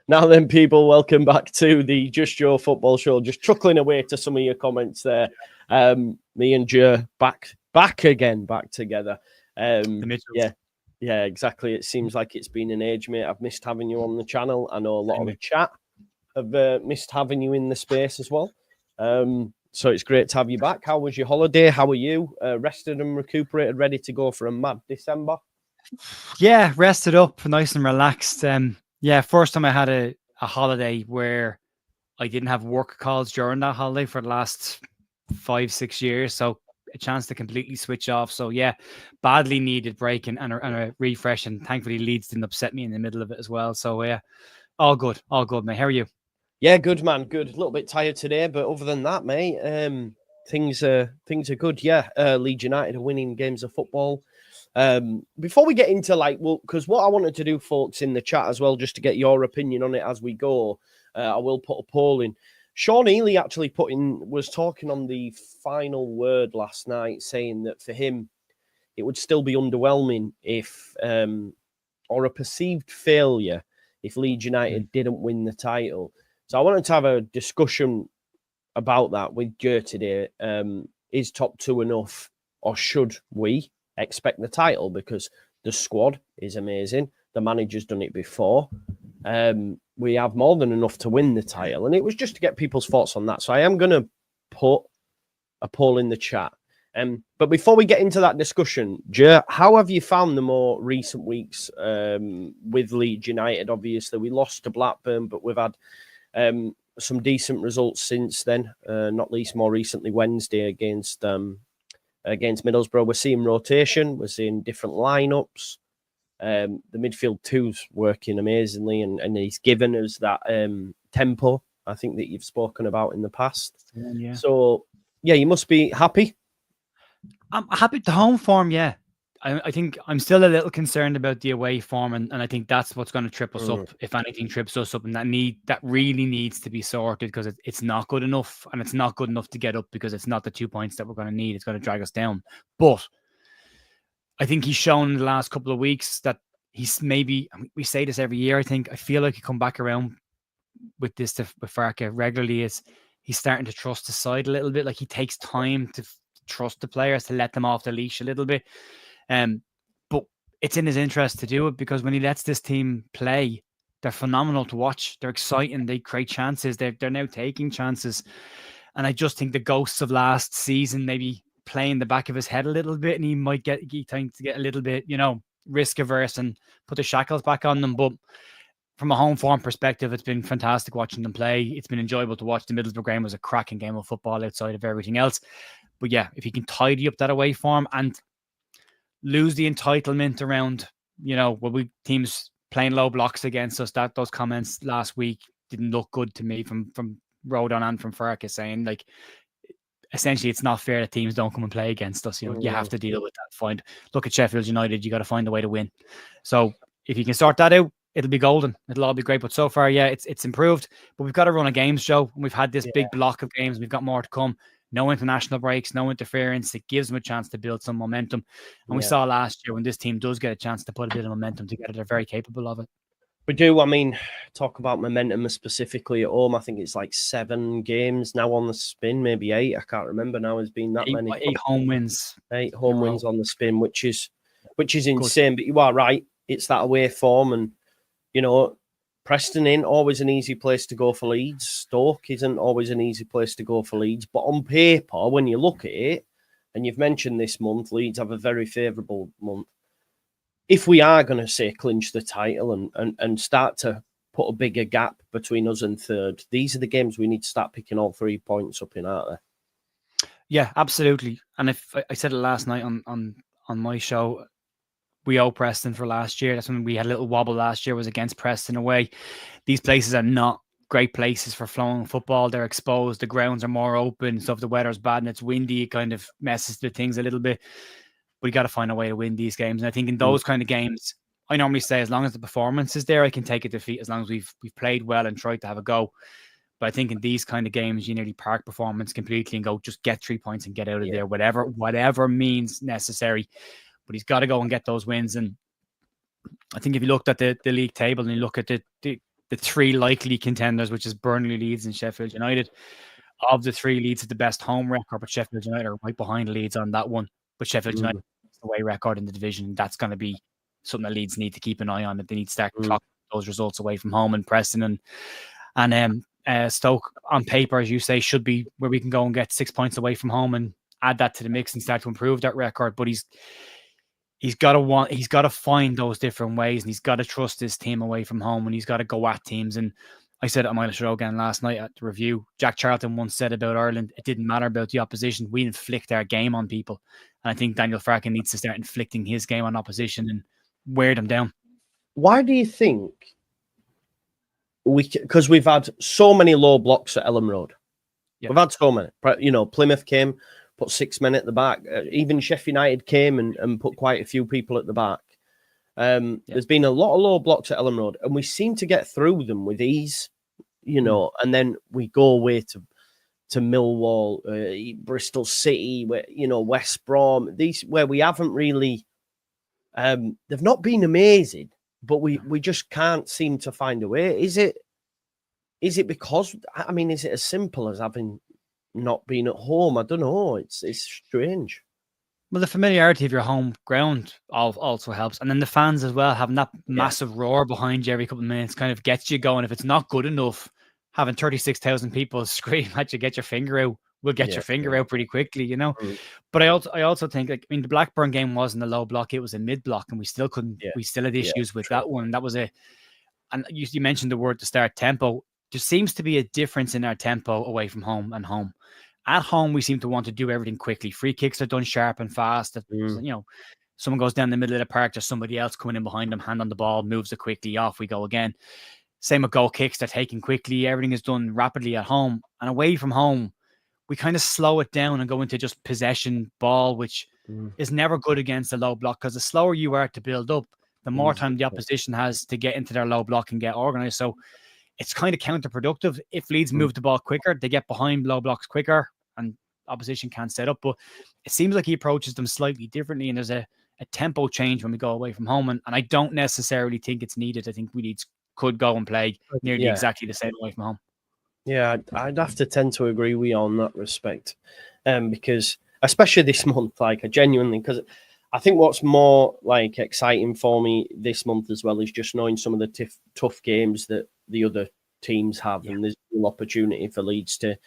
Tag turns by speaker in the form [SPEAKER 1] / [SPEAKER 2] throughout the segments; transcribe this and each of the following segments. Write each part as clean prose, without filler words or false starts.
[SPEAKER 1] Now then, people, welcome back to the Just Joe Football Show. Just chuckling away to some of your comments there. Me and Joe back together. Yeah, exactly. It seems like it's been an age, mate. I've missed having you on the channel. I know a lot of the chat have missed having you in the space as well. So it's great to have you back. How was your holiday? How are you? Rested and recuperated, ready to go for a mad December?
[SPEAKER 2] Yeah, rested up, nice and relaxed. First time I had a holiday where I didn't have work calls during that holiday for the last 5-6 years. So a chance to completely switch off. So yeah, badly needed break and a refresh. And thankfully Leeds didn't upset me in the middle of it as well. So yeah, all good, mate. How are you?
[SPEAKER 1] Yeah, good, man. Good. A little bit tired today, but other than that, mate, things are good. Yeah, Leeds United are winning games of football. Before we get into because what I wanted to do, folks, in the chat as well, just to get your opinion on it as we go, I will put a poll in. Sean Ely actually was talking on the final word last night, saying that for him, it would still be underwhelming if, or a perceived failure if Leeds United didn't win the title. So I wanted to have a discussion about that with Joe today. Is top two enough, or should we expect the title? Because the squad is amazing. The manager's done it before. We have more than enough to win the title. And it was just to get people's thoughts on that. So I am going to put a poll in the chat. But before we get into that discussion, Joe, how have you found the more recent weeks with Leeds United? Obviously, we lost to Blackburn, but we've had some decent results since then, not least more recently Wednesday against Middlesbrough. We're seeing rotation, we're seeing different lineups. The midfield two's working amazingly, and he's given us that tempo, I think, that you've spoken about in the past. Yeah. So, yeah, you must be happy.
[SPEAKER 2] I'm happy with the home form, yeah. I think I'm still a little concerned about the away form, and I think that's what's going to trip us up, if anything trips us up, and that really needs to be sorted, because it's not good enough, and it's not good enough to get up, because it's not the 2 points that we're going to need. It's going to drag us down. But I think he's shown in the last couple of weeks that he's maybe, we say this every year, I feel like he come back around with this with Farke regularly, is he's starting to trust the side a little bit. Like, he takes time to trust the players, to let them off the leash a little bit. But it's in his interest to do it, because when he lets this team play, they're phenomenal to watch. They're exciting. They create chances. They're now taking chances. And I just think the ghosts of last season maybe play in the back of his head a little bit, and he might get a little bit, risk averse and put the shackles back on them. But from a home form perspective, it's been fantastic watching them play. It's been enjoyable to watch. The Middlesbrough game was a cracking game of football outside of everything else. But yeah, if he can tidy up that away form and lose the entitlement around, when teams playing low blocks against us, those comments last week didn't look good to me from Rodon and from Farke, saying, like, essentially it's not fair that teams don't come and play against us. You have to deal with that. Look at Sheffield United, you got to find a way to win. So if you can sort that out, it'll be golden. It'll all be great. But so far, yeah, it's improved. But we've got to run a games, Joe. We've had this big block of games. We've got more to come. No international breaks, no interference. It gives them a chance to build some momentum. And we saw last year, when this team does get a chance to put a bit of momentum together, they're very capable of it.
[SPEAKER 1] We do. I mean, talk about momentum specifically at home. I think it's like 7 games now on the spin, maybe 8. I can't remember now. It's been that many.
[SPEAKER 2] 8 home wins.
[SPEAKER 1] 8 home wins on the spin, which is insane. But you are right. It's that away form, and Preston ain't always an easy place to go for Leeds. Stoke isn't always an easy place to go for Leeds. But on paper, when you look at it, and you've mentioned this month, Leeds have a very favourable month. If we are going to, say, clinch the title and start to put a bigger gap between us and third, these are the games we need to start picking all 3 points up in, aren't they?
[SPEAKER 2] Yeah, absolutely. And if I said it last night on my show, we owe Preston for last year. That's when we had a little wobble last year, was against Preston away. These places are not great places for flowing football. They're exposed. The grounds are more open. So if the weather's bad and it's windy, it kind of messes with things a little bit. But you got to find a way to win these games. And I think in those kind of games, I normally say, as long as the performance is there, I can take a defeat, as long as we've played well and tried to have a go. But I think in these kind of games, you nearly park performance completely and go, just get 3 points and get out of there, whatever means necessary. But he's got to go and get those wins. And I think if you looked at the league table and you look at the the 3 likely contenders, which is Burnley, Leeds, and Sheffield United. Of the 3, Leeds have the best home record, but Sheffield United are right behind Leeds on that one. But Sheffield United has the away record in the division. That's going to be something that Leeds need to keep an eye on. That they need to start clocking those results away from home. And Preston and Stoke, on paper, as you say, should be where we can go and get 6 points away from home and add that to the mix and start to improve that record. But he's got to find those different ways, and he's got to trust his team away from home, and he's got to go at teams. And I said it on my show again last night at the review. Jack Charlton once said about Ireland, it didn't matter about the opposition. We inflict our game on people. And I think Daniel Farke needs to start inflicting his game on opposition and wear them down.
[SPEAKER 1] Why do you think because we've had so many low blocks at Ellen Road. Yep. We've had so many. You know, Plymouth came, put 6 men at the back. Even Sheffield United came and put quite a few people at the back. There's been a lot of low blocks at Ellen Road, and we seem to get through them with ease, you know, and then we go away to Millwall, Bristol City, where, you know, West Brom, these where we haven't really, they've not been amazing, but we just can't seem to find a way. Is it because, I mean, is it as simple as having not been at home? I don't know. It's strange.
[SPEAKER 2] Well, the familiarity of your home ground also helps. And then the fans as well, having that massive roar behind you every couple of minutes kind of gets you going. If it's not good enough, having 36,000 people scream at you, get your finger out, will get your finger out pretty quickly, you know. But I also think, like, I mean, the Blackburn game wasn't a low block, it was a mid block, and we still couldn't, we still had issues with that one. That was and you mentioned the word to start, tempo. There seems to be a difference in our tempo away from home and home. At home, we seem to want to do everything quickly. Free kicks are done sharp and fast. You know, someone goes down the middle of the park, there's somebody else coming in behind them, hand on the ball, moves it quickly, off we go again. Same with goal kicks, they're taken quickly. Everything is done rapidly at home. And away from home, we kind of slow it down and go into just possession ball, which is never good against a low block, because the slower you are to build up, the more time the opposition has to get into their low block and get organized. So it's kind of counterproductive. If Leeds move the ball quicker, they get behind low blocks quicker and opposition can't set up. But it seems like he approaches them slightly differently, and there's a tempo change when we go away from home. And I don't necessarily think it's needed. I think we could go and play nearly exactly the same away from home. Yeah,
[SPEAKER 1] I'd have to tend to agree with you on that respect. Because especially this month, like, I genuinely, because I think what's more like exciting for me this month as well is just knowing some of the tough games that the other teams have, and there's an opportunity for Leeds to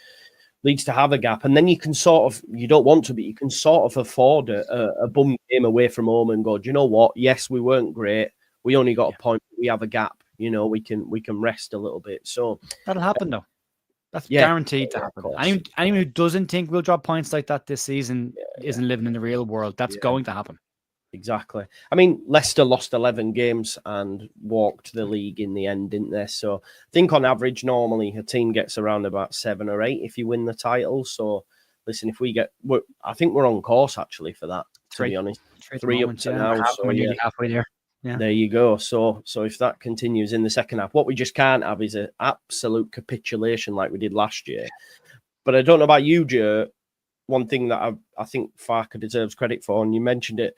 [SPEAKER 1] have a gap, and then you can sort of, you don't want to, but you can sort of afford a bum game away from home and go, do you know what? Yes, we weren't great. We only got a point. We have a gap. You know, we can rest a little bit. So
[SPEAKER 2] that'll happen though. That's guaranteed to happen. Anyone who doesn't think we'll drop points like that this season isn't living in the real world. That's going to happen.
[SPEAKER 1] Exactly. I mean, Leicester lost 11 games and walked the league in the end, didn't they? So I think on average, normally a team gets around about 7 or 8 if you win the title. So listen, if we get, I think we're on course actually for that, to be honest. 3 up to now.
[SPEAKER 2] We're nearly halfway there. Yeah.
[SPEAKER 1] There you go. So if that continues in the second half, what we just can't have is an absolute capitulation like we did last year. But I don't know about you, Joe. One thing that I think Farke deserves credit for, and you mentioned it,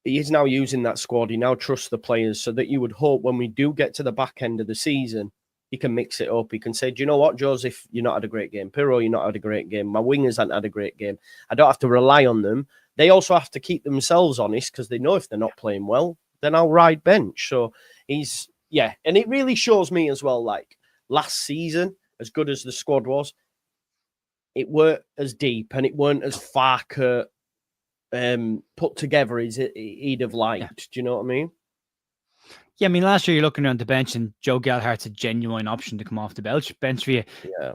[SPEAKER 1] he is now using that squad. He now trusts the players, so that you would hope when we do get to the back end of the season, he can mix it up. He can say, do you know what, Joseph, you're not had a great game. Pirro, you're not had a great game. My wingers haven't had a great game. I don't have to rely on them. They also have to keep themselves honest, because they know if they're not playing well, then I'll ride bench. So he's, and it really shows me as well, like last season, as good as the squad was, it weren't as deep and it weren't as Farke put together as he'd have liked. Do you know what I mean?
[SPEAKER 2] Yeah, I mean, last year you're looking around the bench and Joe Gallagher's a genuine option to come off the bench for you. Yeah.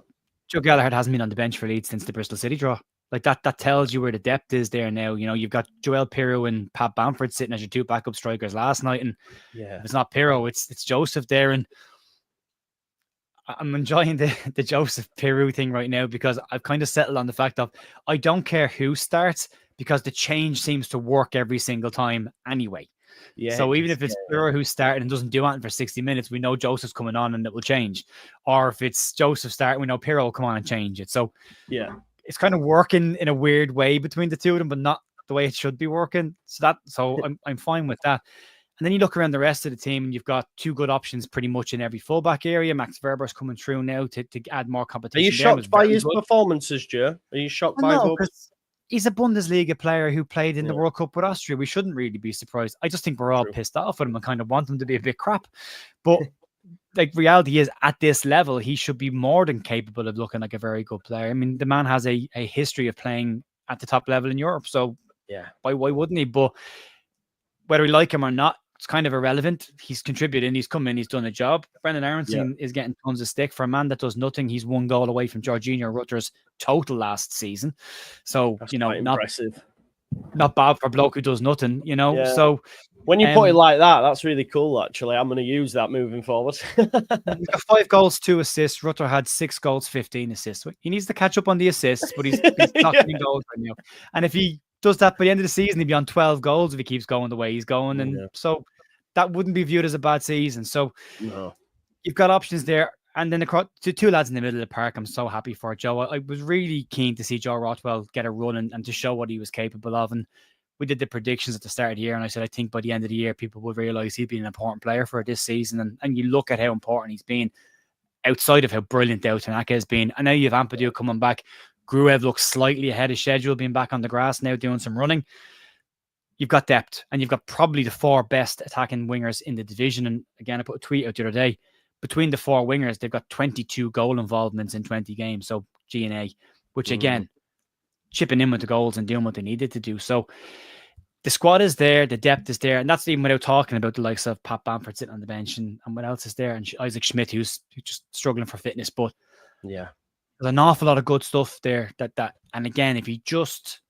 [SPEAKER 2] Joe Gallagher hasn't been on the bench for Leeds since the Bristol City draw. Like that tells you where the depth is there now. You know, you've got Joel Pirro and Pat Bamford sitting as your 2 backup strikers last night. And if it's not Pirro, it's Joseph there. And I'm enjoying the Joseph Pirro thing right now, because I've kind of settled on the fact of I don't care who starts, because the change seems to work every single time anyway. Yeah. So even if it's Pirro who started and doesn't do anything for 60 minutes, we know Joseph's coming on and it will change. Or if it's Joseph starting, we know Pirro will come on and change it. So it's kind of working in a weird way between the two of them, but not the way it should be working. So I'm fine with that. And then you look around the rest of the team, and you've got two good options pretty much in every fullback area. Max Verber's coming through now to add more competition.
[SPEAKER 1] Are you shocked by his performances, Joe? Are you shocked by
[SPEAKER 2] no, because he's a Bundesliga player who played in the World Cup with Austria. We shouldn't really be surprised. I just think we're all pissed off with him and kind of want him to be a bit crap. But like, reality is, at this level, he should be more than capable of looking like a very good player. I mean, the man has a history of playing at the top level in Europe. So why wouldn't he? But whether we like him or not, it's kind of irrelevant. He's contributing. He's come in. He's done a job. Brendan Aronson is getting tons of stick for a man that does nothing. He's one goal away from Jorginho Rutter's total last season. So,
[SPEAKER 1] that's
[SPEAKER 2] not
[SPEAKER 1] impressive.
[SPEAKER 2] Not bad for a bloke who does nothing, So
[SPEAKER 1] when you put it like that, that's really cool, actually. I'm going to use that moving forward.
[SPEAKER 2] He's got 5 goals, 2 assists. Rutter had 6 goals, 15 assists. He needs to catch up on the assists, but he's not getting goals right now. And if he does that by the end of the season, he'd be on 12 goals if he keeps going the way he's going. And so that wouldn't be viewed as a bad season. So you've got options there. And then the two lads in the middle of the park, I'm so happy for Joe. I was really keen to see Joe Rothwell get a run and to show what he was capable of. And we did the predictions at the start of the year. And I said, I think by the end of the year, people would realize he'd be an important player for this season. And you look at how important he's been outside of how brilliant Dao Tanaka has been. I know you have Ampadu coming back. Gruev looks slightly ahead of schedule, being back on the grass now, doing some running. You've got depth, and you've got probably the 4 best attacking wingers in the division. And again, I put a tweet out the other day. Between the 4 wingers, they've got 22 goal involvements in 20 games. So G&A, which again, chipping in with the goals and doing what they needed to do. So the squad is there, the depth is there, and that's even without talking about the likes of Pat Bamford sitting on the bench and what else is there, and Isaac Schmidt, who's just struggling for fitness. But there's an awful lot of good stuff there. And again, if you just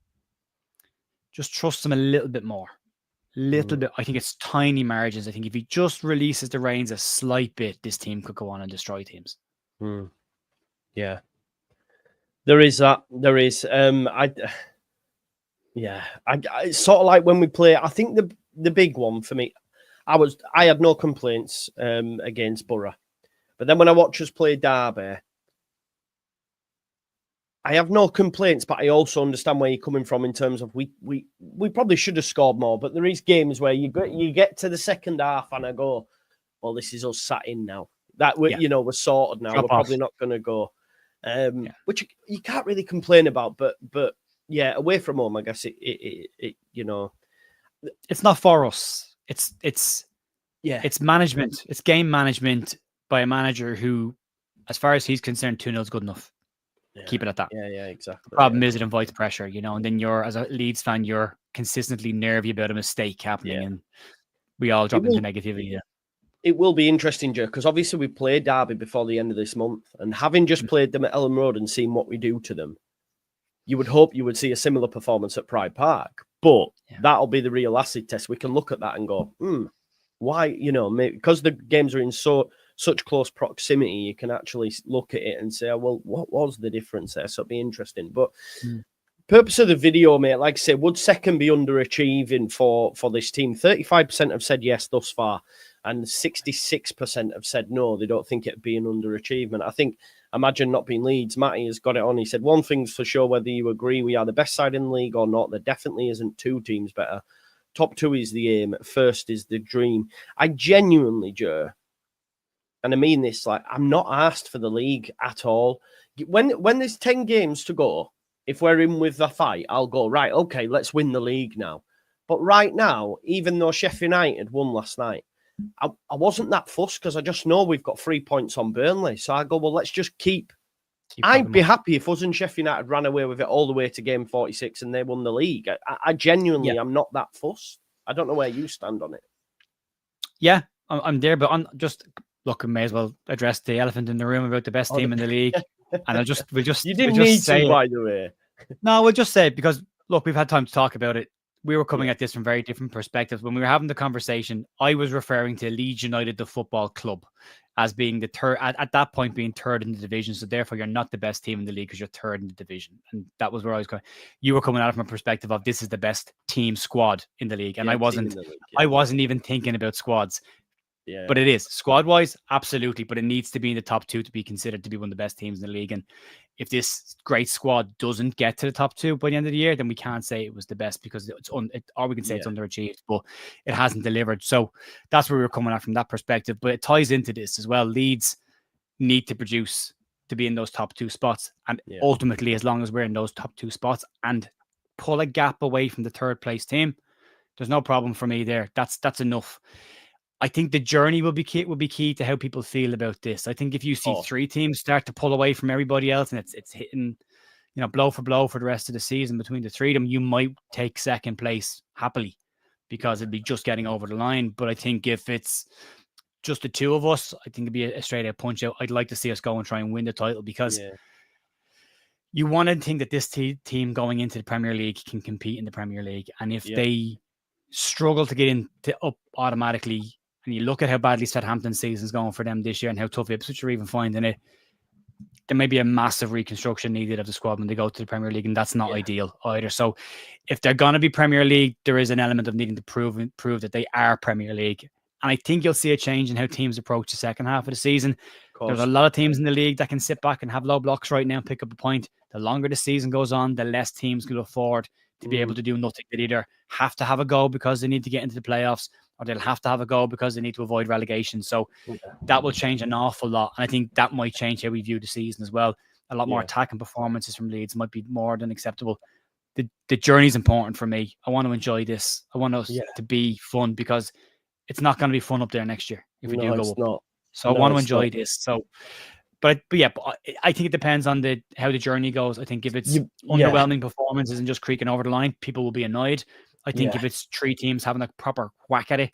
[SPEAKER 2] trust him a little bit more, bit. I think it's tiny margins. I think if he just releases the reins a slight bit, this team could go on and destroy teams.
[SPEAKER 1] Yeah, there is that. There is. It's sort of like when we play. I think the big one for me, I had no complaints against Borough, but then when I watch us play Derby, I have no complaints, but I also understand where you're coming from in terms of we probably should have scored more. But there is games where you get to the second half and I go, well, this is us sat in now. That we're sorted now. We're probably not going to go, which you can't really complain about. But yeah, away from home, I guess it
[SPEAKER 2] it's not for us. It's management. It's game management by a manager who, as far as he's concerned, 2-0 is good enough. Keep it at that.
[SPEAKER 1] Yeah, exactly.
[SPEAKER 2] The problem is it invites pressure, and then you're, as a Leeds fan, you're consistently nervy about a mistake happening, and we all drop into negativity.
[SPEAKER 1] It will be interesting, Joe, because obviously we played Derby before the end of this month, and having just played them at Ellen Road and seen what we do to them, you would hope you would see a similar performance at Pride Park. But that'll be the real acid test. We can look at that and go, why? Maybe because the games are in such close proximity, you can actually look at it and say, well, what was the difference there? So it'll be interesting. But purpose of the video, mate, like I say, would second be underachieving for this team? 35% have said yes thus far, and 66% have said no, they don't think it'd be an underachievement. I think, imagine not being Leeds, Matty has got it on. He said, one thing's for sure, whether you agree we are the best side in the league or not, there definitely isn't 2 teams better. Top 2 is the aim. First is the dream. I genuinely, Joe, and I mean this, like, I'm not asked for the league at all. When there's 10 games to go, if we're in with the fight, I'll go, right, okay, let's win the league now. But right now, even though Sheffield United won last night, I wasn't that fussed because I just know we've got 3 points on Burnley. So I go, well, let's just keep I'd be happy if us and Sheffield United ran away with it all the way to game 46 and they won the league. I genuinely am not that fussed. I don't know where you stand on it.
[SPEAKER 2] Yeah, I'm there, but look, I may as well address the elephant in the room about the best team in the league. And we'll just
[SPEAKER 1] you didn't need to, by the way.
[SPEAKER 2] No, we'll just say it because look, we've had time to talk about it. We were coming at this from very different perspectives. When we were having the conversation, I was referring to Leeds United, the football club, as being the third, at that point, being third in the division. So therefore, you're not the best team in the league because you're third in the division. And that was where I was going. You were coming at it from a perspective of this is the best team squad in the league. And I wasn't even thinking about squads.
[SPEAKER 1] Yeah.
[SPEAKER 2] But it is squad-wise, absolutely. But it needs to be in the top 2 to be considered to be one of the best teams in the league. And if this great squad doesn't get to the top 2 by the end of the year, then we can't say it was the best because or we can say it's underachieved, but it hasn't delivered. So that's where we're coming at from that perspective. But it ties into this as well. Leeds need to produce to be in those top 2 spots. And ultimately, as long as we're in those top 2 spots and pull a gap away from the 3rd place team, there's no problem for me there. That's enough. I think the journey will be key to how people feel about this. I think if you see 3 teams start to pull away from everybody else and it's hitting, blow for blow for the rest of the season between the 3 of them, you might take 2nd place happily because it'd be just getting over the line. But I think if it's just the 2 of us, I think it'd be a straight out punch out. I'd like to see us go and try and win the title because you want to think that this team going into the Premier League can compete in the Premier League. And if they struggle to get up automatically, and you look at how badly Southampton's season's going for them this year and how tough Ipswich are even finding it, there may be a massive reconstruction needed of the squad when they go to the Premier League, and that's not ideal either. So if they're going to be Premier League, there is an element of needing to prove that they are Premier League. And I think you'll see a change in how teams approach the second half of the season. There's a lot of teams in the league that can sit back and have low blocks right now and pick up a point. The longer the season goes on, the less teams can afford to be able to do nothing. They either have to have a go because they need to get into the playoffs, or they'll have to have a go because they need to avoid relegation. So that will change an awful lot. And I think that might change how we view the season as well. A lot more attacking performances from Leeds might be more than acceptable. The journey is important for me. I want to enjoy this. I want us to be fun because it's not going to be fun up there next year if we do go up.
[SPEAKER 1] Not.
[SPEAKER 2] So I want to enjoy this. So, but I think it depends on how the journey goes. I think if it's underwhelming performances and just creaking over the line, people will be annoyed. I think if it's 3 teams having a proper whack at it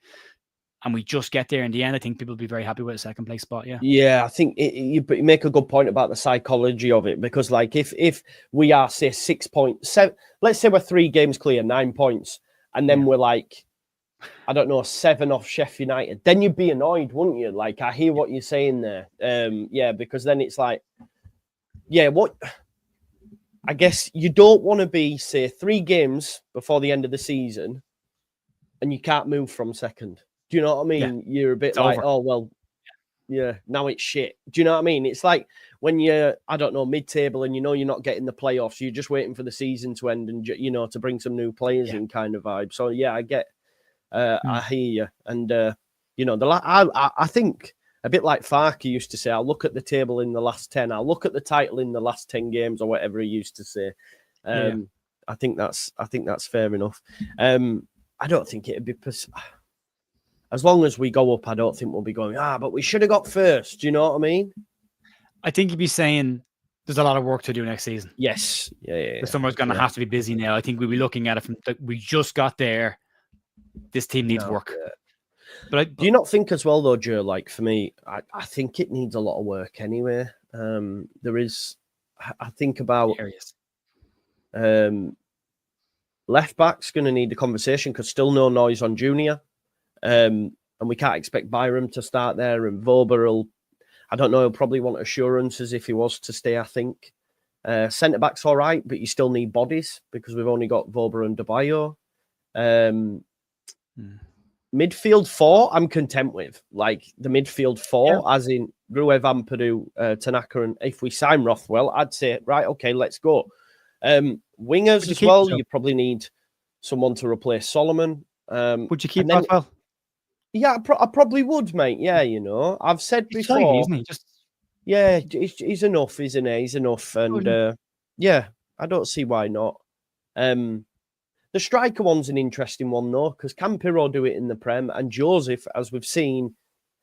[SPEAKER 2] and we just get there in the end, I think people will be very happy with a 2nd place spot.
[SPEAKER 1] I think you make a good point about the psychology of it, because like if we are, say, 6.7, let's say we're 3 games clear, 9 points, and then we're like, I don't know, 7 off Sheffield United, then you'd be annoyed, wouldn't you? Like, I hear what you're saying there. Because then it's like, what I guess you don't want to be, say, 3 games before the end of the season and you can't move from 2nd. Do you know what I mean? You're a bit
[SPEAKER 2] it's
[SPEAKER 1] like,
[SPEAKER 2] over.
[SPEAKER 1] oh, well, now it's shit. Do you know what I mean? It's like when you're, I don't know, mid-table and you know you're not getting the playoffs, you're just waiting for the season to end and, to bring some new players in kind of vibe. So, I get, I hear you. And, I think a bit like Farke used to say, I'll look at the table in the last 10. I'll look at the title in the last 10 games or whatever he used to say. I think that's fair enough. I don't think it'd be as long as we go up. I don't think we'll be going, but we should have got first. Do you know what I mean?
[SPEAKER 2] I think you'd be saying there's a lot of work to do next season.
[SPEAKER 1] Yes.
[SPEAKER 2] The summer's going to have to be busy now. I think we'll be looking at it from we just got there. This team needs work. But
[SPEAKER 1] do you not think as well, though, Joe? Like for me, I think it needs a lot of work anyway. There is, I think about
[SPEAKER 2] areas.
[SPEAKER 1] Left back's going to need the conversation because still no noise on Junior, and we can't expect Byram to start there. And Vober I don't know, he'll probably want assurances if he was to stay. I think centre back's all right, but you still need bodies because we've only got Vober and Debayo. Midfield 4, I'm content with. Like the midfield 4, as in Rue, Ampadu, Tanaka, and if we sign Rothwell, I'd say, right, okay, let's go. Wingers as well, you probably need someone to replace Solomon.
[SPEAKER 2] Would you keep Rothwell?
[SPEAKER 1] Yeah, I probably would, mate. Yeah, I've said before.
[SPEAKER 2] Tiny, isn't he?
[SPEAKER 1] He's enough, isn't he? He's enough. And I don't see why not. The striker one's an interesting one, though, because Campiro do it in the Prem, and Joseph, as we've seen,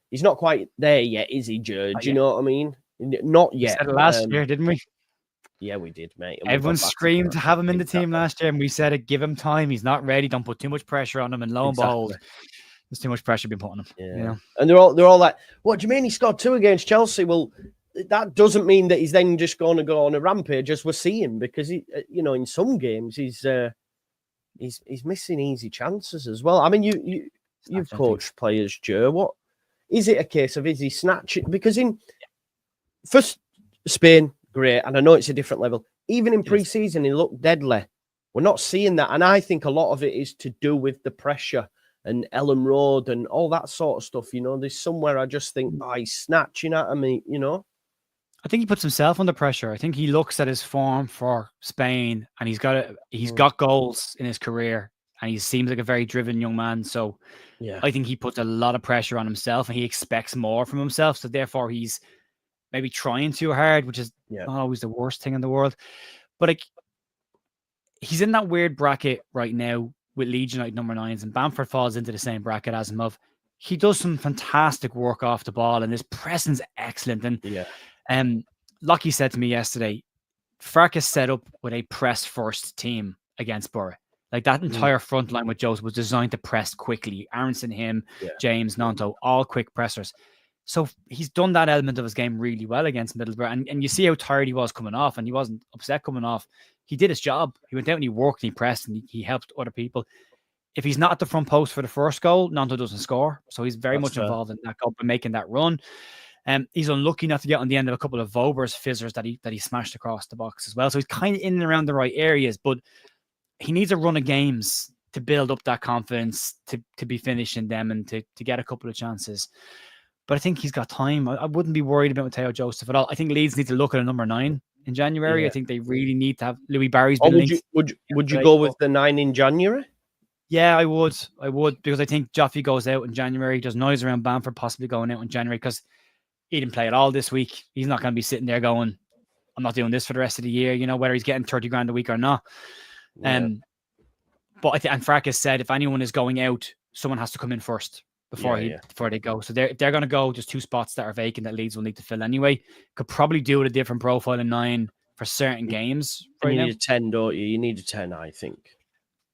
[SPEAKER 1] he's not quite there yet, is he, Joe? Do you know what I mean? Not yet.
[SPEAKER 2] We said it last year, didn't we?
[SPEAKER 1] Yeah, we did, mate. And
[SPEAKER 2] everyone screamed to have him in the team last year, and we said it, give him time. He's not ready. Don't put too much pressure on him. And lo and behold, there's too much pressure being put on him.
[SPEAKER 1] Yeah. And they're all like, what do you mean he scored 2 against Chelsea? Well, that doesn't mean that he's then just going to go on a rampage, as we're seeing, because he, in some games he's missing easy chances as well. I mean, you've coached players, Joe. What is it a case of? Is he snatching? Because in first Spain, great, and I know it's a different level. Even in pre-season, he looked deadly. We're not seeing that, and I think a lot of it is to do with the pressure and Ellen Road and all that sort of stuff. You know, there's somewhere I just think, oh, he's snatching at me. You know.
[SPEAKER 2] I think he puts himself under pressure. I think he looks at his form for Spain, and he's got goals in his career, and he seems like a very driven young man. So
[SPEAKER 1] Yeah,
[SPEAKER 2] I think he puts a lot of pressure on himself, and he expects more from himself. So therefore, he's maybe trying too hard, which is not always the worst thing in the world. But like, he's in that weird bracket right now with Leeds United number 9s, and Bamford falls into the same bracket as him. He does some fantastic work off the ball, and his pressing's excellent. And Lockie said to me yesterday, Farkas set up with a press first team against Borough. Like that entire front line with Jose was designed to press quickly. Aronson, him, James, Nanto, all quick pressers. So he's done that element of his game really well against Middlesbrough. And you see how tired he was coming off, and he wasn't upset coming off. He did his job. He went out and he worked and he pressed and he helped other people. If he's not at the front post for the first goal, Nanto doesn't score. So he's very much involved in that goal and making that run. He's unlucky not to get on the end of a couple of Vobers fizzers that he smashed across the box as well. So he's kind of in and around the right areas, but he needs a run of games to build up that confidence, to be finishing them and to get a couple of chances. But I think he's got time. I wouldn't be worried about Mateo Joseph at all. I think Leeds need to look at a number 9 in January. I think they really need to have Louis Barry's been linked.
[SPEAKER 1] Would you go with the 9 in January?
[SPEAKER 2] Yeah, I would, because I think Joffrey goes out in January. There's noise around Bamford possibly going out in January because he didn't play at all this week. He's not going to be sitting there going, I'm not doing this for the rest of the year, you know, whether he's getting 30 grand a week or not. But and Farkas said if anyone is going out, someone has to come in first before they go. So they're going to go. Just 2 spots that are vacant that Leeds will need to fill anyway. Could probably do it a different profile in 9 for certain games.
[SPEAKER 1] Right, you need a 10, don't you? You need a 10, I think.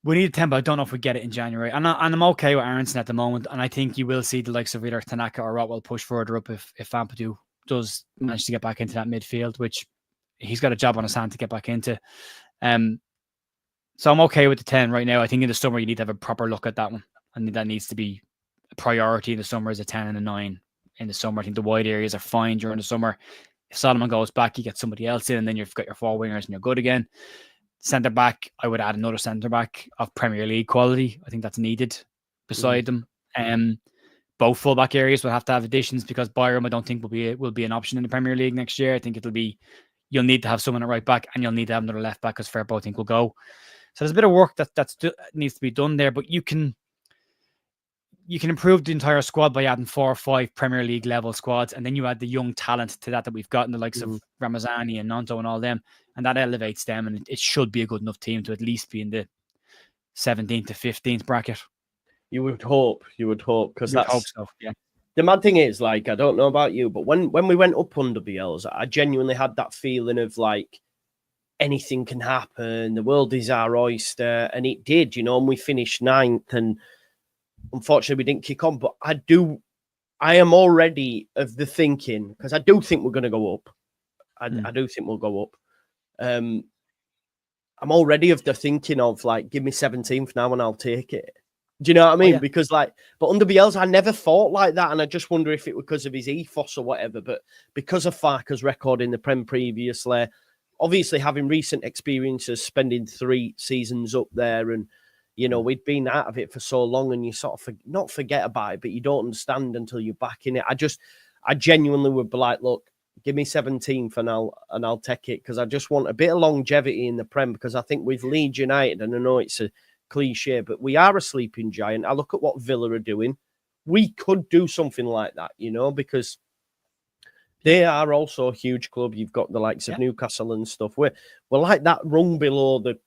[SPEAKER 2] We need a 10, but I don't know if we get it in January. And I'm okay with Aronson at the moment. And I think you will see the likes of either Tanaka or Rotwell push further up if Ampadu does manage to get back into that midfield, which he's got a job on his hand to get back into. So I'm okay with the 10 right now. I think in the summer, you need to have a proper look at that one. And that needs to be a priority in the summer as a 10 and a 9 in the summer. I think the wide areas are fine during the summer. If Solomon goes back, you get somebody else in, and then you've got your 4 wingers and you're good again. Centre back, I would add another centre back of Premier League quality. I think that's needed beside them. Both fullback areas will have to have additions because Byram, I don't think will be an option in the Premier League next year. I think you'll need to have someone at right back and you'll need to have another left back because Fairpo I think will go. So there's a bit of work that needs to be done there, but you can improve the entire squad by adding 4 or 5 Premier League level squads, and then you add the young talent to that we've got in the likes of Ramazani and Nanto and all them, and that elevates them, and it should be a good enough team to at least be in the 17th to 15th bracket.
[SPEAKER 1] You would hope, because that's
[SPEAKER 2] hope so, yeah.
[SPEAKER 1] The mad thing is, like, I don't know about you, but when we went up under BLs, I genuinely had that feeling of like anything can happen, the world is our oyster, and it did, you know, and we finished 9th, and unfortunately we didn't kick on. But I am already of the thinking, because I do think we're going to go up. I do think we'll go up. I'm already of the thinking of like, give me 17th now and I'll take it. Do you know what I mean? Oh, yeah. Because like, but under Bielsa, I never thought like that. And I just wonder if it was because of his ethos or whatever. But because of Farkas' record in the Prem previously, obviously having recent experiences, spending 3 seasons up there, and, you know, we'd been out of it for so long, and you sort of not forget about it, but you don't understand until you're back in it. I genuinely would be like, look, give me 17th and I'll take it, because I just want a bit of longevity in the Prem, because I think with Leeds United, and I know it's a cliche, but we are a sleeping giant. I look at what Villa are doing. We could do something like that, you know, because they are also a huge club. You've got the likes of Newcastle and stuff. We're like that rung below the,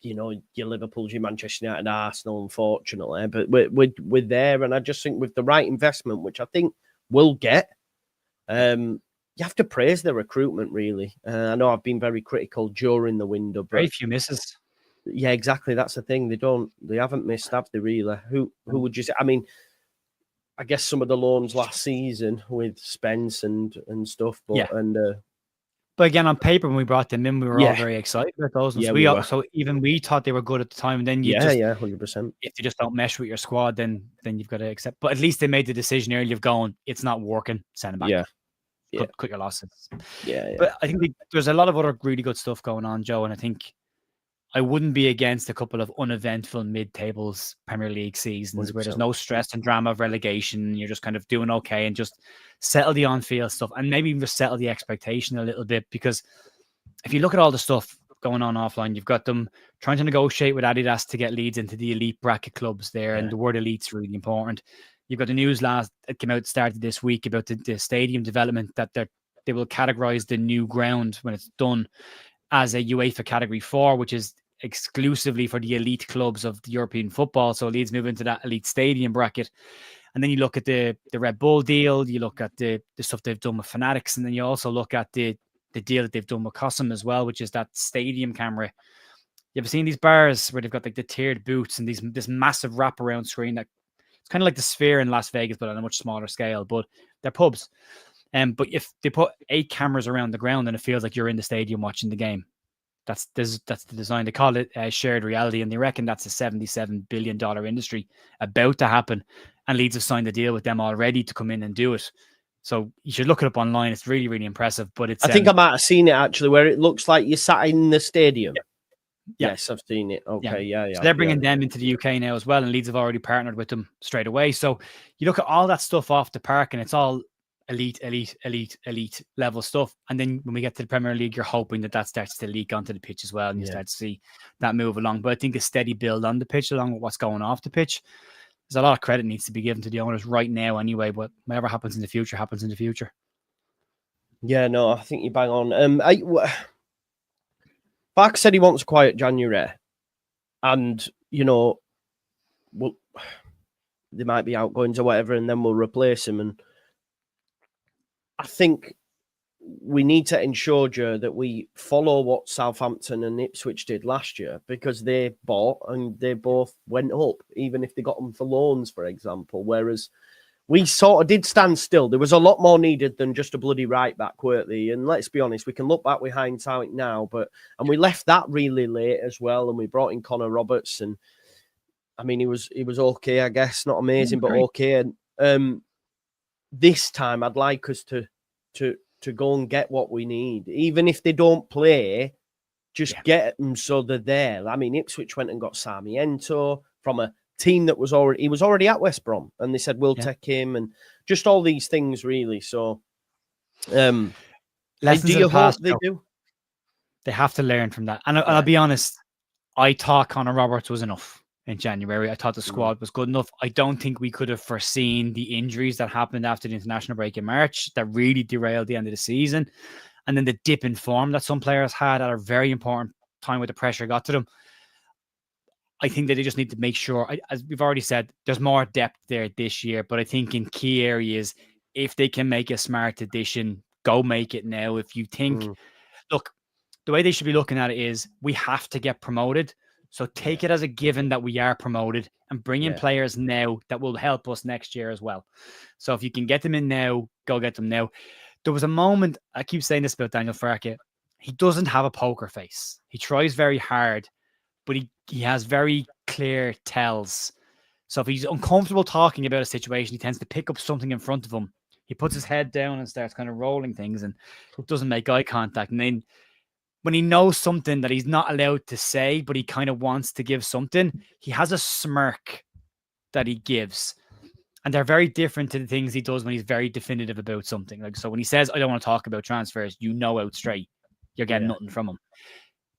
[SPEAKER 1] you know, your Liverpool, your Manchester United, Arsenal, unfortunately. But we're there, and I just think with the right investment, which I think we'll get, you have to praise the recruitment, really. I know I've been very critical during the window, but
[SPEAKER 2] very few misses.
[SPEAKER 1] Yeah, exactly. That's the thing. They haven't missed, have they, really? Who would you say? I mean, I guess some of the loans last season with Spence and stuff, but
[SPEAKER 2] but again, on paper, when we brought them in, we were all very excited about those. And so even we thought they were good at the time. And then
[SPEAKER 1] 100%.
[SPEAKER 2] If you just don't mesh with your squad, then you've got to accept. But at least they made the decision early of going, it's not working, send them back. Cut your losses.
[SPEAKER 1] Yeah.
[SPEAKER 2] But I think there's a lot of other really good stuff going on, Joe, and I think I wouldn't be against a couple of uneventful mid-tables Premier League seasons where there's
[SPEAKER 1] 100%.
[SPEAKER 2] no stress and drama of relegation. You're just kind of doing okay and just settle the on-field stuff, and maybe even just settle the expectation a little bit. Because if you look at all the stuff going on offline, you've got them trying to negotiate with Adidas to get Leeds into the elite bracket clubs there, and the word elite's really important. You've got the news that came out started this week about the stadium development, that they will categorize the new ground when it's done as a UEFA Category 4, which is exclusively for the elite clubs of the European football. So Leeds move into that elite stadium bracket. And then you look at the Red Bull deal, you look at the stuff they've done with Fanatics, and then you also look at the deal that they've done with Cosm as well, which is that stadium camera. You ever seen these bars where they've got like the tiered booths and this massive wraparound screen that it's kind of like the Sphere in Las Vegas, but on a much smaller scale, but they're pubs. But if they put 8 cameras around the ground, and it feels like you're in the stadium watching the game. That's the design. They call it shared reality, and they reckon that's a $77 billion industry about to happen. And Leeds have signed a deal with them already to come in and do it. So you should look it up online. It's really, really impressive. But it's
[SPEAKER 1] I think I might have seen it actually, where it looks like you sat in the stadium.
[SPEAKER 2] Yeah.
[SPEAKER 1] Yes, I've seen it. Okay, yeah.
[SPEAKER 2] So they're bringing them into the UK now as well, and Leeds have already partnered with them straight away. So you look at all that stuff off the park, and it's all elite level stuff. And then when we get to the Premier League, you're hoping that starts to leak onto the pitch as well, and you start to see that move along. But I think a steady build on the pitch along with what's going off the pitch. There's a lot of credit needs to be given to the owners right now anyway, but whatever happens in the future happens in the future.
[SPEAKER 1] Yeah, no, I think you bang on. Bark said he wants a quiet January, and well, there might be outgoings or whatever, and then we'll replace him. And I think we need to ensure, Joe, that we follow what Southampton and Ipswich did last year, because they bought and they both went up, even if they got them for loans, for example. Whereas we sort of did stand still. There was a lot more needed than just a bloody right back, weren't they? And let's be honest, we can look back with hindsight now, and we left that really late as well, and we brought in Connor Roberts, and I mean, he was okay, I guess, not amazing, but okay. And this time, I'd like us to go and get what we need, even if they don't play. Just get them so they're there. I mean, Ipswich went and got Sarmiento from a team that was already at West Brom, and they said we'll take him, and just all these things really. So, do you hope they do?
[SPEAKER 2] They have to learn from that, and I'll be honest. I thought Connor Roberts was enough in January. I thought the squad was good enough. I don't think we could have foreseen the injuries that happened after the international break in March that really derailed the end of the season, and then the dip in form that some players had at a very important time where the pressure got to them. I think that they just need to make sure, as we've already said, there's more depth there this year. But I think in key areas, if they can make a smart addition, go make it now. If you think, look, the way they should be looking at it is we have to get promoted. So take it as a given that we are promoted and bring in players now that will help us next year as well. So if you can get them in now, go get them now. There was a moment, I keep saying this about Daniel Farke, he doesn't have a poker face. He tries very hard, but he has very clear tells. So if he's uncomfortable talking about a situation, he tends to pick up something in front of him. He puts his head down and starts kind of rolling things and doesn't make eye contact. And then when he knows something that he's not allowed to say, but he kind of wants to give something, he has a smirk that he gives. And they're very different to the things he does when he's very definitive about something. Like, so when he says, I don't want to talk about transfers, out straight, you're getting nothing from him.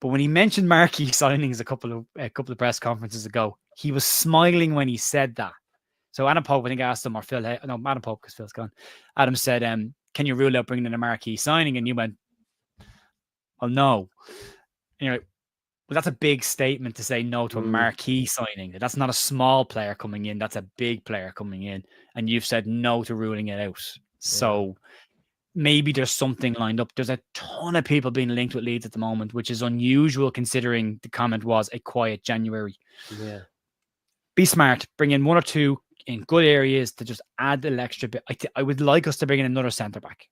[SPEAKER 2] But when he mentioned marquee signings a couple of press conferences ago, he was smiling when he said that. So Adam Pope, I think, asked him, or Phil, no, Adam Pope, because Phil's gone. Adam said, can you rule out bringing in a marquee signing? And you went, oh, no. And you're like, well, that's a big statement to say no to a marquee signing. That's not a small player coming in. That's a big player coming in. And you've said no to ruling it out. So maybe there's something lined up. There's a ton of people being linked with Leeds at the moment, which is unusual considering the comment was a quiet January.
[SPEAKER 1] Yeah.
[SPEAKER 2] Be smart. Bring in one or two in good areas to just add a little extra bit. I would like us to bring in another centre-back,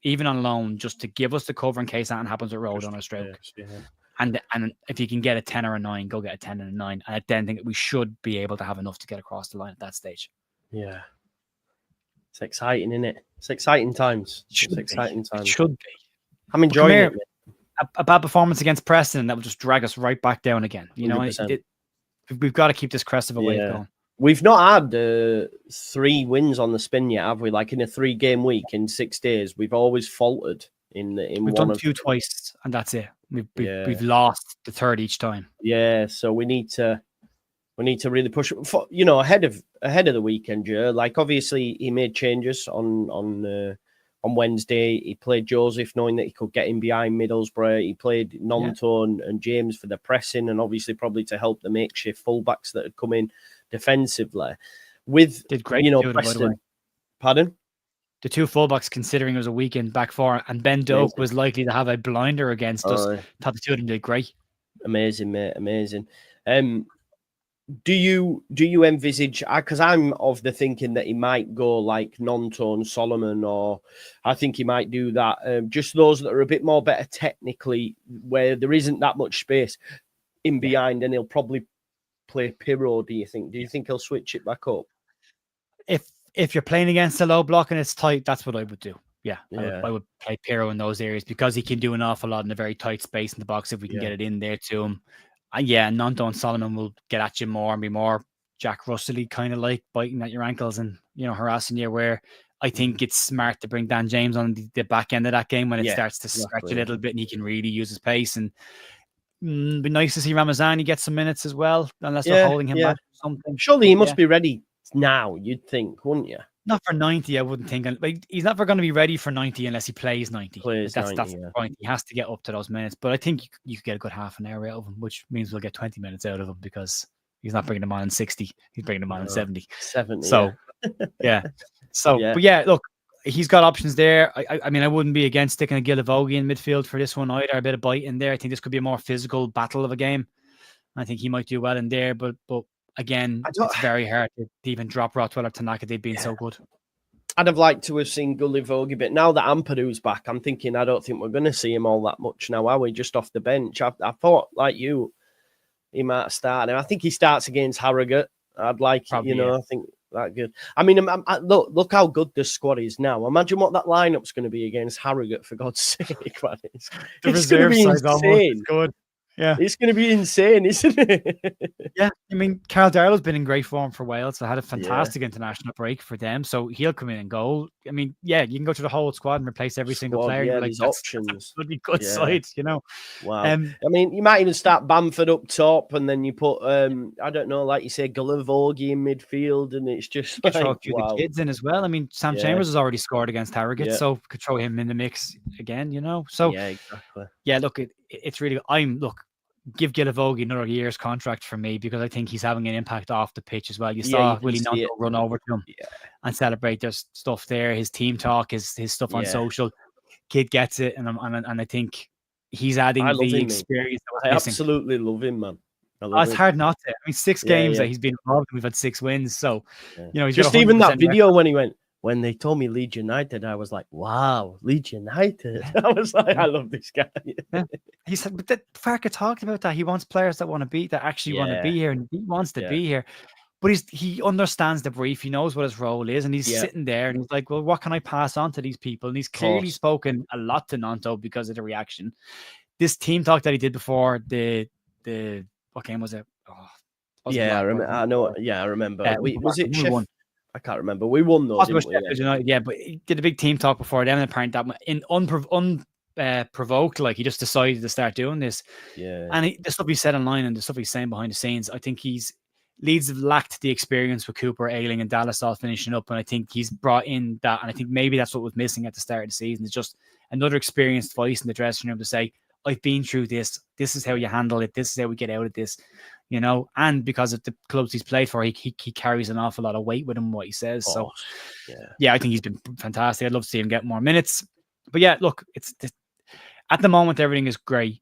[SPEAKER 2] even on loan, just to give us the cover in case something happens with Road on a stroke. And if you can get a 10 or a 9, go get a 10 and a 9. And I then think we should be able to have enough to get across the line at that stage.
[SPEAKER 1] Yeah. It's exciting, isn't it? It's exciting times. It's exciting times.
[SPEAKER 2] It should be.
[SPEAKER 1] I'm enjoying it.
[SPEAKER 2] a bad performance against Preston, and that will just drag us right back down again. You know, we've got to keep this crest of a wave going.
[SPEAKER 1] We've not had 3 wins on the spin yet, have we? Like in a 3-game week in 6 days, we've always faltered
[SPEAKER 2] We've done 2 twice, and that's it. We've lost the 3rd each time.
[SPEAKER 1] Yeah, so we need to really push for, you know, ahead of the weekend. Yeah, like obviously he made changes on Wednesday. He played Joseph knowing that he could get in behind Middlesbrough. He played Nonto and James for the pressing, and obviously probably to help the makeshift fullbacks that had come in defensively.
[SPEAKER 2] Did great, you know,
[SPEAKER 1] Preston. Pardon?
[SPEAKER 2] The 2 fullbacks, considering it was a weekend back 4, and Ben Doak was likely to have a blinder against us. Thought the 2 of them did great.
[SPEAKER 1] Amazing, mate. Amazing. Do you envisage? Because I'm of the thinking that he might go like Nonto and Solomon, or I think he might do that. Just those that are a bit more better technically, where there isn't that much space in behind, and he'll probably play Pirro. Do you think he'll switch it back up?
[SPEAKER 2] If you're playing against a low block and it's tight, that's what I would do. Yeah. I would play Pirro in those areas because he can do an awful lot in a very tight space in the box if we can get it in there to him. Nonto and Solomon will get at you more and be more Jack Russell-y, kind of like biting at your ankles and, you know, harassing you, where I think it's smart to bring Dan James on the back end of that game when it starts to stretch a little bit and he can really use his pace. And it'd be nice to see Ramazani get some minutes as well, unless they're holding him back or something.
[SPEAKER 1] Surely he must be ready now, you'd think, wouldn't you?
[SPEAKER 2] Not for 90, I wouldn't think. Like, he's never going to be ready for 90 unless he plays 90. That's the point. He has to get up to those minutes. But I think you could get a good half an hour out of him, which means we'll get 20 minutes out of him because he's not bringing them on in 60. He's bringing them on in 70.
[SPEAKER 1] 70.
[SPEAKER 2] So, but yeah, look, he's got options there. I mean, I wouldn't be against sticking a Gilavogi in midfield for this one either. A bit of bite in there. I think this could be a more physical battle of a game. I think he might do well in there, but again, it's very hard to even drop Rothwell or Tanaka. They've been so good.
[SPEAKER 1] I'd have liked to have seen Gullivogi, but now that Ampadu's back, I'm thinking I don't think we're going to see him all that much now, are we? Just off the bench. I thought, like you, he might start. I think he starts against Harrogate. I'd like, probably, I think that good. I mean, look how good this squad is now. Imagine what that lineup's going to be against Harrogate, for God's sake, man. It's going to be insane.
[SPEAKER 2] Good. Yeah,
[SPEAKER 1] it's going to be insane, isn't it?
[SPEAKER 2] Yeah, I mean, Carl Darlow's been in great form for Wales. So had a fantastic international break for them. So he'll come in and goal. I mean, you can go to the whole squad and replace every single player.
[SPEAKER 1] Yeah,
[SPEAKER 2] like,
[SPEAKER 1] these options.
[SPEAKER 2] Would be good side, you know.
[SPEAKER 1] Wow. I mean, you might even start Bamford up top, and then you put, I don't know, like you say, Gullivogi in midfield, and it's just
[SPEAKER 2] like, throw a few of the kids in as well. I mean, Sam Chambers has already scored against Harrogate, so could throw him in the mix again, you know. So
[SPEAKER 1] yeah, exactly.
[SPEAKER 2] Yeah, look, it's really. Give Gilavogi another year's contract for me because I think he's having an impact off the pitch as well. You saw Willie Nonto run over to him and celebrate their stuff there. His team talk, his stuff on social. Kid gets it, and I think he's adding the experience.
[SPEAKER 1] I absolutely love him, man.
[SPEAKER 2] It's hard not to. I mean, 6 games that he's been involved in, we've had 6 wins. So you know, he's
[SPEAKER 1] just even that video when they told me Leeds United, I was like, wow, Leeds United. I was like, I love this guy.
[SPEAKER 2] He said, but Farke talked about that. He wants players that want to be, that actually want to be here, and he wants to be here. But he understands the brief. He knows what his role is, and he's sitting there, and he's like, well, what can I pass on to these people? And he's clearly spoken a lot to Nonto because of the reaction. This team talk that he did before the what game was it?
[SPEAKER 1] I remember. I remember. Was it Sheffield? I can't remember. We won those.
[SPEAKER 2] Yeah, but he did a big team talk before them, and apparently that in unprovoked, like he just decided to start doing this.
[SPEAKER 1] Yeah,
[SPEAKER 2] and the stuff he said online and the stuff he's saying behind the scenes, I think Leeds have lacked the experience with Cooper, Ayling, and Dallas all finishing up, and I think he's brought in that, and I think maybe that's what was missing at the start of the season. It's just another experienced voice in the dressing room to say, I've been through this. This is how you handle it. This is how we get out of this. You know, and because of the clubs he's played for, he carries an awful lot of weight with him, what he says. So, I think he's been fantastic. I'd love to see him get more minutes. But yeah, look, at the moment, everything is great.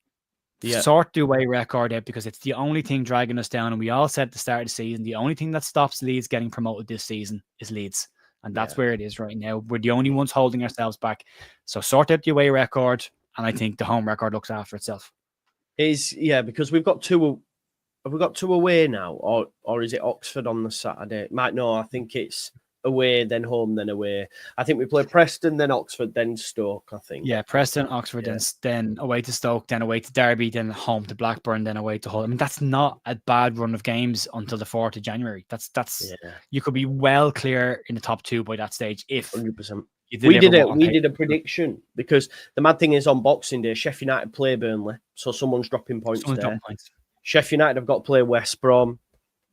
[SPEAKER 2] Sort the away record out because it's the only thing dragging us down. And we all said at the start of the season, the only thing that stops Leeds getting promoted this season is Leeds. And that's where it is right now. We're the only ones holding ourselves back. So sort out the away record. And I think the home record looks after itself.
[SPEAKER 1] Because we've got 2. Have we got 2 away now, or is it Oxford on the Saturday? I think it's away, then home, then away. I think we play Preston, then Oxford, then Stoke, I think.
[SPEAKER 2] Yeah, Preston, Oxford, then away to Stoke, then away to Derby, then home to Blackburn, then away to Hull. I mean, that's not a bad run of games until the 4th of January. That's you could be well clear in the top 2 by that stage if
[SPEAKER 1] 100%.
[SPEAKER 2] We
[SPEAKER 1] did a prediction because the mad thing is on Boxing Day, Sheffield United play Burnley, so someone's dropping points there. Sheffield United have got to play West Brom.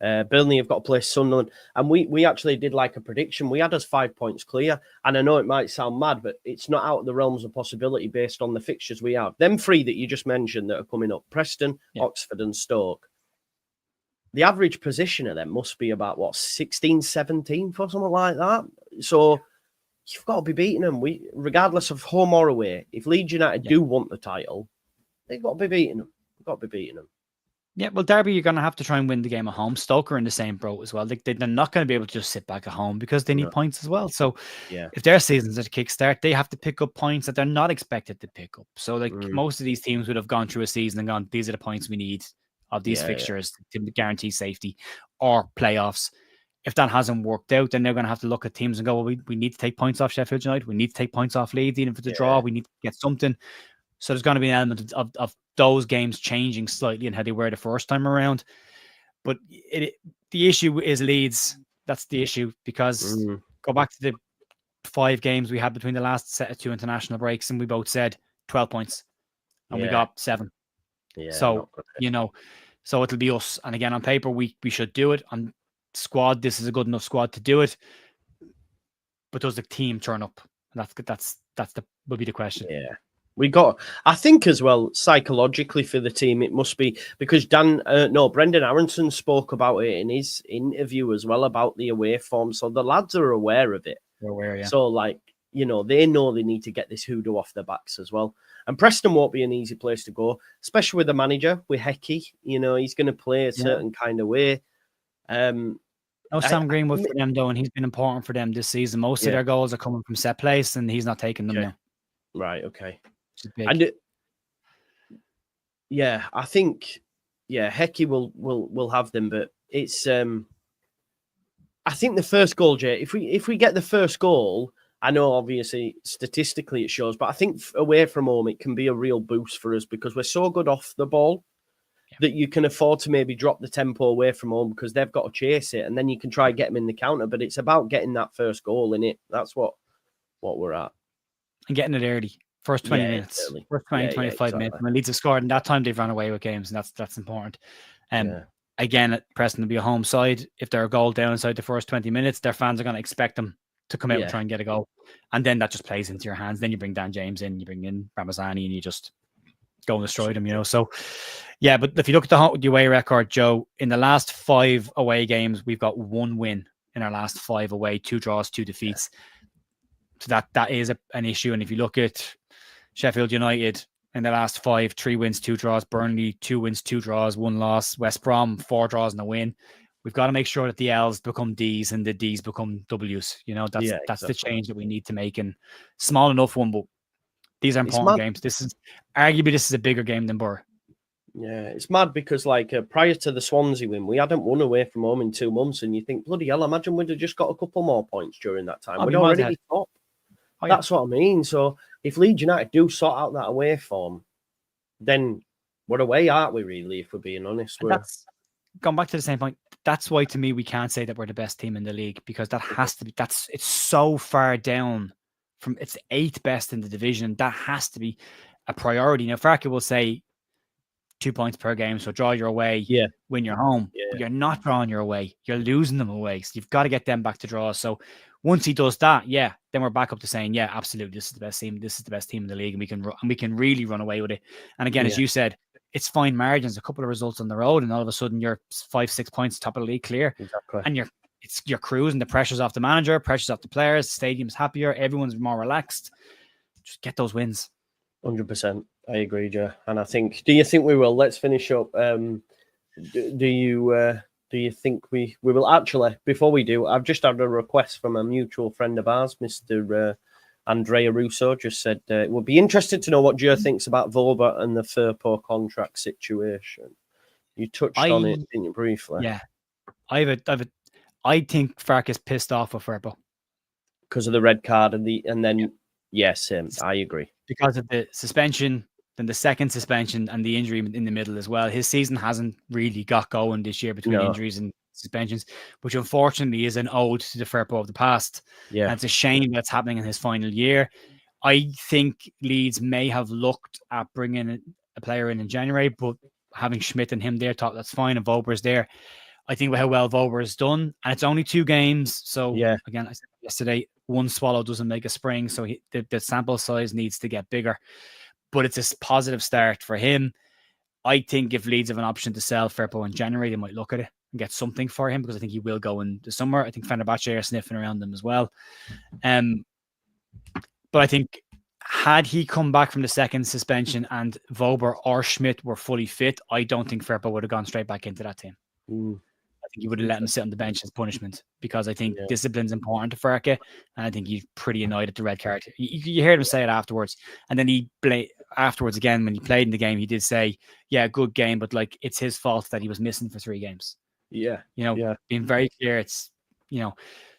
[SPEAKER 1] Burnley have got to play Sunderland. And we actually did like a prediction. We had us 5 points clear. And I know it might sound mad, but it's not out of the realms of possibility based on the fixtures we have. Them 3 that you just mentioned that are coming up, Preston, Oxford and Stoke. The average position of them must be about, 16th, 17th or something like that. So you've got to be beating them. Regardless of home or away, if Leeds United do want the title, they've got to be beating them. Yeah,
[SPEAKER 2] well, Derby, you're going to have to try and win the game at home. Stoke are in the same boat as well. They're not going to be able to just sit back at home because they need points as well. So if their season's at a kickstart, they have to pick up points that they're not expected to pick up. So most of these teams would have gone through a season and gone, these are the points we need of these fixtures to guarantee safety or playoffs. If that hasn't worked out, then they're going to have to look at teams and go, well, we need to take points off Sheffield United. We need to take points off Leeds, even if it's a draw. We need to get something. So there's going to be an element of those games changing slightly in how they were the first time around. But the issue is Leeds. That's the issue because go back to the 5 games we had between the last set of 2 international breaks and we both said 12 points and we got 7. Yeah, so, so it'll be us. And again, on paper, we should do it. On squad, this is a good enough squad to do it. But does the team turn up? Will be the question.
[SPEAKER 1] Yeah. I think as well, psychologically for the team, it must be because Brendan Aronson spoke about it in his interview as well about the away form. So the lads are aware of it.
[SPEAKER 2] They're aware, yeah.
[SPEAKER 1] So they know they need to get this hoodoo off their backs as well. And Preston won't be an easy place to go, especially with the manager, with Hecky. He's going to play a certain kind of way.
[SPEAKER 2] Sam Greenwood for them, though, and he's been important for them this season. Most of their goals are coming from set place, and he's not taking them now.
[SPEAKER 1] Right, okay. And I think Hecky will have them, but it's I think the first goal, Jay, if we get the first goal, I know obviously statistically it shows, but I think away from home it can be a real boost for us because we're so good off the ball that you can afford to maybe drop the tempo away from home because they've got to chase it and then you can try and get them in the counter, but it's about getting that first goal in it. That's what we're at.
[SPEAKER 2] And getting it early. First 20 minutes, early. First 20, 25 minutes. When Leeds have scored, and that time they've run away with games, and that's important. Again, Preston will be a home side. If they're a goal down inside the first 20 minutes, their fans are going to expect them to come out and try and get a goal. And then that just plays into your hands. Then you bring Dan James in, you bring in Ramazani, and you just go and destroy them, So, but if you look at the away record, Joe, in the last 5 away games, we've got 1 win in our last 5 away, 2 draws, 2 defeats. So that is an issue. And if you look at Sheffield United in the last 5, 3 wins, 2 draws. Burnley, 2 wins, 2 draws, 1 loss. West Brom, 4 draws and a win. We've got to make sure that the L's become D's and the D's become W's. That's the change that we need to make. And small enough one, but these are important games. This is a bigger game than Borough.
[SPEAKER 1] Yeah, it's mad because prior to the Swansea win, we hadn't won away from home in 2 months, and you think, bloody hell, imagine we'd have just got a couple more points during that time. We'd already be top. That's what I mean. So if Leeds United do sort out that away form, then we're away, aren't we, really, if we're being honest?
[SPEAKER 2] That's gone back to the same point. That's why, to me, we can't say that we're the best team in the league because that has to be, it's so far down from, it's 8th best in the division. That has to be a priority. Now, Farke will say 2 points per game, so draw your away, win your home. But you're not drawing your away. You're losing them away. So you've got to get them back to draw. So once he does that, then we're back up to saying, absolutely, this is the best team. This is the best team in the league, and we can really run away with it. And again, as you said, it's fine margins, a couple of results on the road, and all of a sudden you're 5-6 points top of the league clear.
[SPEAKER 1] Exactly.
[SPEAKER 2] And you're cruising. The pressure's off the manager, pressure's off the players, the stadium's happier, everyone's more relaxed. Just get those wins.
[SPEAKER 1] 100%. I agree, Joe. And I think, do you think we will? Let's finish up. Do you think we will? Actually, before we do, I've just had a request from a mutual friend of ours, Mr. Andrea Russo, just said it would be interested to know what Joe thinks about Voba and the Firpo contract situation. You touched on it, didn't you, briefly?
[SPEAKER 2] Yeah. I think Farke is pissed off with Firpo.
[SPEAKER 1] because of the red card and then same. I agree.
[SPEAKER 2] Because of the suspension, then the second suspension and the injury in the middle as well. His season hasn't really got going this year between injuries and suspensions, which unfortunately is an ode to the Firpo of the past.
[SPEAKER 1] Yeah.
[SPEAKER 2] And it's a shame that's happening in his final year. I think Leeds may have looked at bringing a player in January, but having Schmidt and him there, thought that's fine, and Vober's there. I think how well Vober has done, and it's only 2 games. So again, I said yesterday, one swallow doesn't make a spring. So the sample size needs to get bigger, but it's a positive start for him. I think if Leeds have an option to sell Firpo in January, they might look at it and get something for him, because I think he will go in the summer. I think Fenerbahce are sniffing around them as well. But I think had he come back from the second suspension and Vober or Schmidt were fully fit, I don't think Firpo would have gone straight back into that team. I think he would have let him sit on the bench as punishment, because I think discipline's important to Farke, and I think he's pretty annoyed at the red card. You heard him say it afterwards, and then afterwards again when he played in the game, he did say, "Yeah, good game, but like it's his fault that he was missing for 3 games." Being very clear, it's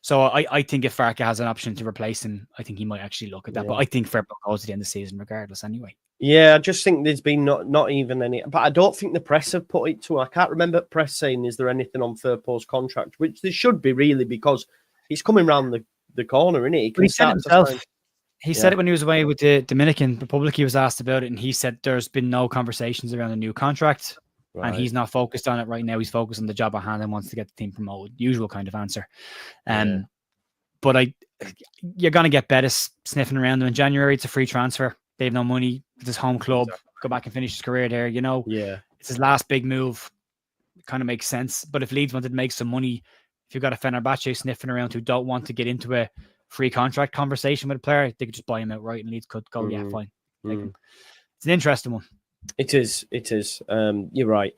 [SPEAKER 2] So I think if Farke has an option to replace him, I think he might actually look at that. But I think Firpo goes to the end of the season regardless anyway.
[SPEAKER 1] Yeah, I just think there's been not even any, but I don't think the press have put it to. I can't remember press saying, "Is there anything on Firpo's contract?" Which there should be, really, because he's coming round the corner, isn't he?
[SPEAKER 2] He said himself. He said it when he was away with the Dominican Republic. He was asked about it, and he said there's been no conversations around a new contract, and he's not focused on it right now. He's focused on the job at hand and wants to get the team promoted. Usual kind of answer. But you're going to get Bettis sniffing around them in January. It's a free transfer. They have no money. It's his home club. Go back and finish his career there. It's his last big move. It kind of makes sense. But if Leeds wanted to make some money, if you've got a Fenerbahce sniffing around who don't want to get into a free contract conversation with a player, they could just buy him outright, and Leeds could go, yeah, fine. It's an interesting one.
[SPEAKER 1] It is. You're right.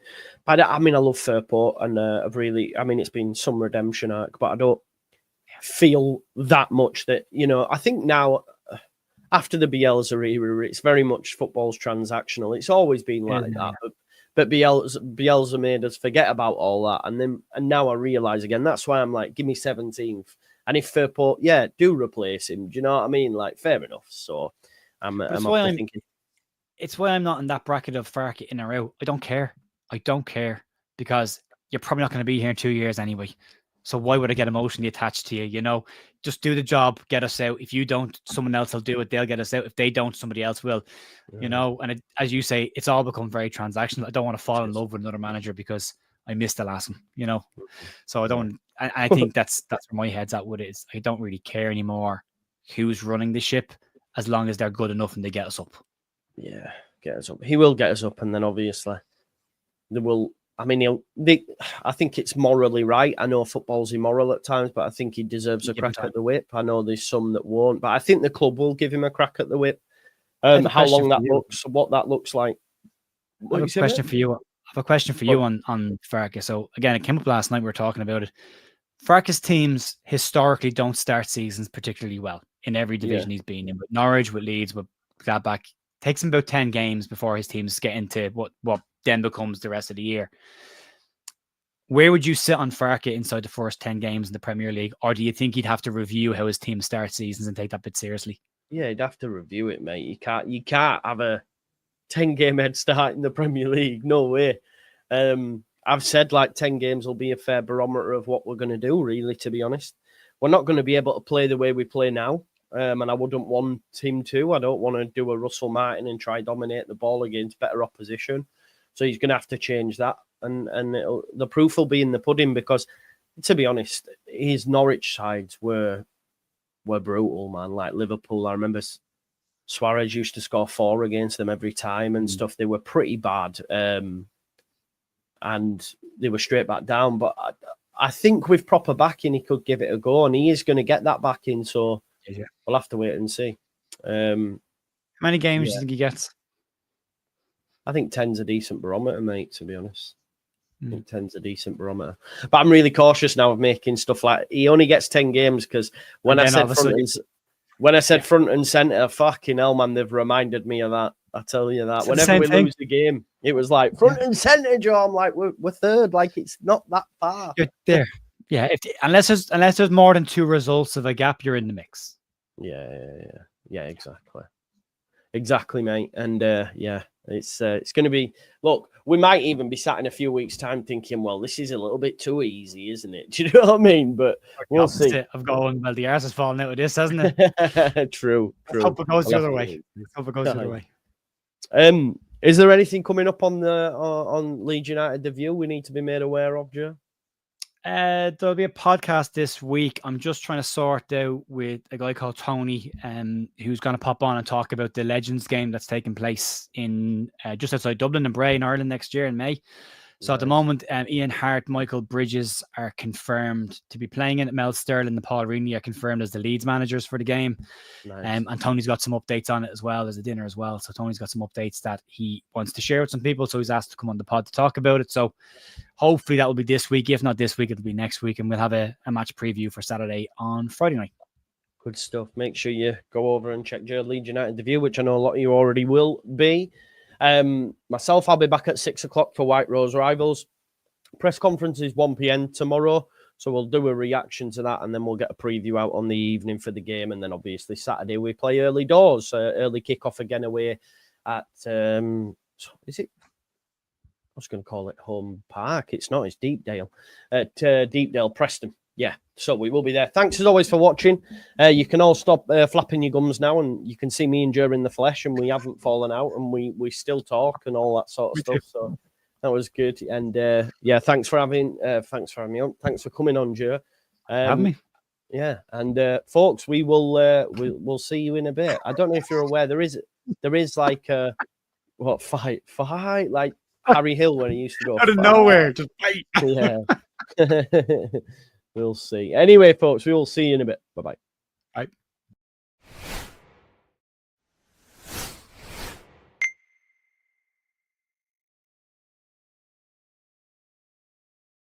[SPEAKER 1] But I love Firpo, and I've really, it's been some redemption arc, but I don't feel that much that, I think now, after the Bielsa era, it's very much football's transactional. It's always been like that. But Bielsa made us forget about all that. And now I realise again, that's why I'm like, give me 17th. And if Firpo, do replace him. Do you know what I mean? Like, fair enough. So I'm thinking.
[SPEAKER 2] It's why I'm not in that bracket of Farke in or out. I don't care because you're probably not going to be here in 2 years anyway. So why would I get emotionally attached to you? Just do the job, get us out. If you don't, someone else will do it. They'll get us out. If they don't, somebody else will. And as you say, it's all become very transactional. I don't want to fall in love with another manager because I missed the last one. So I don't. I think that's where my head's at with it. Is I don't really care anymore who's running the ship, as long as they're good enough and they get us up.
[SPEAKER 1] Yeah, get us up. He will get us up, and then obviously there will. I think it's morally right. I know football's immoral at times, but I think he deserves a crack at the whip. I know there's some that won't, but I think the club will give him a crack at the whip. How long that looks, what that looks like.
[SPEAKER 2] I have a question for you. I have a question for you on Farke. So again, it came up last night. We were talking about it. Farke's teams historically don't start seasons particularly well in every division he's been in. With Norwich, with Leeds, with Gladbach, takes him about 10 games before his teams get into what then becomes the rest of the year. Where would you sit on Farke inside the first 10 games in the Premier League? Or do you think he'd have to review how his team starts seasons and take that bit seriously?
[SPEAKER 1] Yeah, he'd have to review it, mate. You can't have a 10-game head start in the Premier League. No way. I've said 10 games will be a fair barometer of what we're going to do, really, to be honest. We're not going to be able to play the way we play now. And I wouldn't want him to. I don't want to do a Russell Martin and try dominate the ball against better opposition. So he's going to have to change that. And the proof will be in the pudding, because, to be honest, his Norwich sides were brutal, man. Like Liverpool, I remember Suarez used to score 4 against them every time and stuff. They were pretty bad. And they were straight back down. But I think with proper backing, he could give it a go. And he is going to get that backing. So we'll have to wait and see.
[SPEAKER 2] How many games do you think he gets?
[SPEAKER 1] I think 10's a decent barometer, mate, to be honest. I think 10's a decent barometer. But I'm really cautious now of making stuff like... He only gets 10 games because when I said front and centre, fucking hell, man, they've reminded me of that. I tell you that. Whenever we lose the game, it was like, front and centre, Joe. I'm like, we're third. Like, it's not that far.
[SPEAKER 2] You're there. Yeah, unless there's more than 2 results of a gap, you're in the mix.
[SPEAKER 1] Yeah, exactly, mate. And it's going to be. Look, we might even be sat in a few weeks' time thinking, well, this is a little bit too easy, isn't it? Do you know what I mean? But we'll see.
[SPEAKER 2] Of going, well, the arse has fallen out of this, hasn't it?
[SPEAKER 1] True.
[SPEAKER 2] Hope it goes the other way. Hope it goes the other way.
[SPEAKER 1] Is there anything coming up on Leeds United The View we need to be made aware of, Joe?
[SPEAKER 2] There'll be a podcast this week. I'm just trying to sort out with a guy called Tony, who's going to pop on and talk about the Legends game that's taking place in just outside Dublin and Bray in Ireland next year in May. So at the moment, Ian Hart, Michael Bridges are confirmed to be playing in it. Mel Sterling and Paul Reaney are confirmed as the Leeds managers for the game. And Tony's got some updates on it as well. There's a dinner as well. So Tony's got some updates that he wants to share with some people. So he's asked to come on the pod to talk about it. So hopefully that will be this week. If not this week, it'll be next week. And we'll have a match preview for Saturday on Friday night.
[SPEAKER 1] Good stuff. Make sure you go over and check your Leeds United The View, which I know a lot of you already will be. Myself, I'll be back at 6 o'clock for White Rose Rivals. Press conference is 1 p.m. tomorrow, so we'll do a reaction to that, and then we'll get a preview out on the evening for the game, and then obviously Saturday we play early doors, early kickoff again away at is it? I was going to call it Home Park. It's not. It's Deepdale at Deepdale, Preston. Yeah, so we will be there. Thanks as always for watching. You can all stop flapping your gums now, and you can see me and Joe in the flesh, and we haven't fallen out, and we still talk and all that sort of stuff. So that was good. And thanks for having me on. Thanks for coming on, Joe.
[SPEAKER 2] Have me.
[SPEAKER 1] Yeah, and folks, we'll see you in a bit. I don't know if you're aware there is like fight like Harry Hill when he used to go
[SPEAKER 2] out of nowhere, just fight.
[SPEAKER 1] Yeah. We'll see. Anyway, folks, we will see you in a bit. Bye-bye.